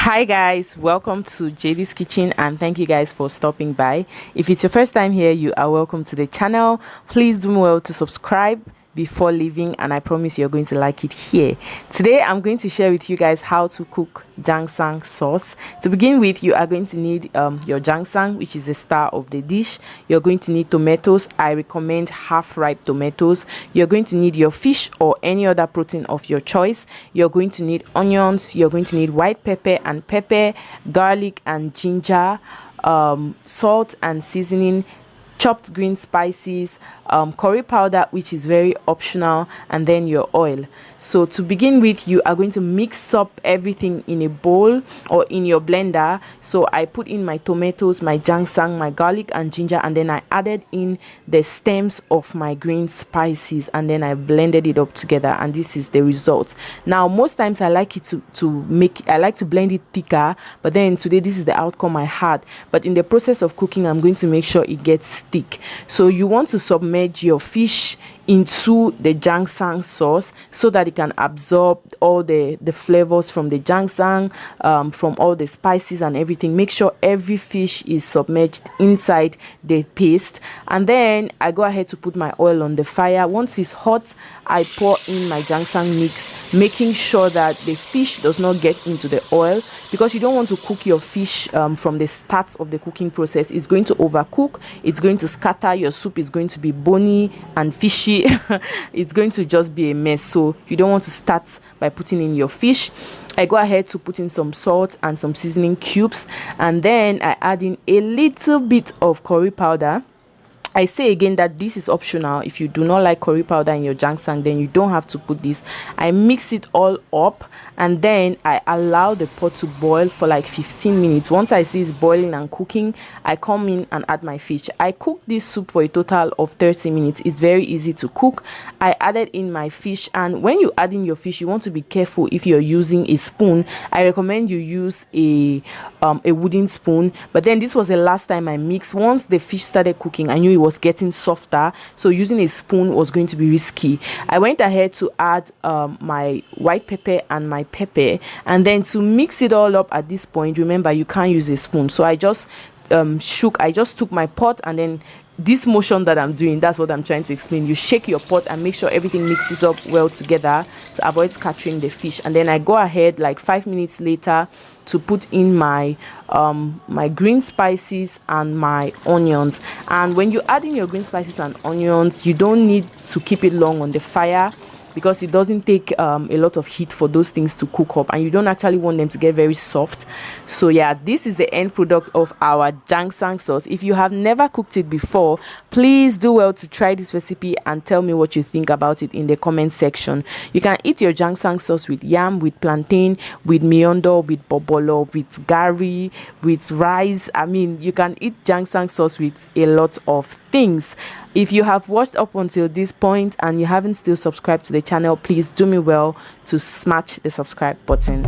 Hi guys, welcome to JD's Kitchen and thank you guys for stopping by. If it's your first time here, you are welcome to the channel. Please do well to subscribe before leaving and I promise you're going to like it here. Today I'm going to share with you guys how to cook Njangsang sauce. To begin with, you are going to need your Njangsang, which is the star of the dish. You're going to need tomatoes. I recommend half ripe tomatoes. You're going to need your fish or any other protein of your choice. You're going to need onions. You're going to need white pepper and pepper, garlic and ginger, salt and seasoning, chopped green spices, curry powder, which is very optional, and then your oil. So to begin with, you are going to mix up everything in a bowl or in your blender. So I put in my tomatoes, my Njangsang, my garlic and ginger, and then I added in the stems of my green spices, and then I blended it up together, and this is the result. Now most times I like it I like to blend it thicker, but then today this is the outcome I had. But in the process of cooking, I'm going to make sure it gets thick. So you want to submerge your fish into the Njangsang sauce so that it can absorb all the flavors from the Njangsang, from all the spices and everything. Make sure every fish is submerged inside the paste, and then I go ahead to put my oil on the fire. Once it's hot, I pour in my Njangsang mix, making sure that the fish does not get into the oil, because you don't want to cook your fish from the start of the cooking process. It's going to overcook, it's going to scatter, your soup is going to be bony and fishy. It's going to just be a mess. So you don't want to start by putting in your fish. I go ahead to put in some salt and some seasoning cubes, and then I add in a little bit of curry powder. I say again that this is optional. If you do not like curry powder in your Njangsang, then you don't have to put this. I mix it all up, and then I allow the pot to boil for like 15 minutes. Once I see it's boiling and cooking, I come in and add my fish. I cook this soup for a total of 30 minutes. It's very easy to cook. I added in my fish, and when you add in your fish, you want to be careful. If you're using a spoon, I recommend you use a wooden spoon. But then this was the last time I mixed. Once the fish started cooking, I knew it was getting softer, so using a spoon was going to be risky. I went ahead to add my white pepper and my pepper, and then to mix it all up at this point, remember you can't use a spoon, so I just took my pot, and then this motion that I'm doing, that's what I'm trying to explain. You shake your pot and make sure everything mixes up well together to avoid scattering the fish, and then I go ahead like 5 minutes later to put in my my green spices and my onions. And when you add in your green spices and onions, you don't need to keep it long on the fire, because it doesn't take a lot of heat for those things to cook up, and you don't actually want them to get very soft. So yeah, this is the end product of our Njangsang sauce. If you have never cooked it before, please do well to try this recipe and tell me what you think about it in the comment section. You can eat your Njangsang sauce with yam, with plantain, with miondo, with bobolo, with gari, with rice. I mean, you can eat Njangsang sauce with a lot of things. If you have watched up until this point and you haven't still subscribed to the channel, please do me well to smash the subscribe button.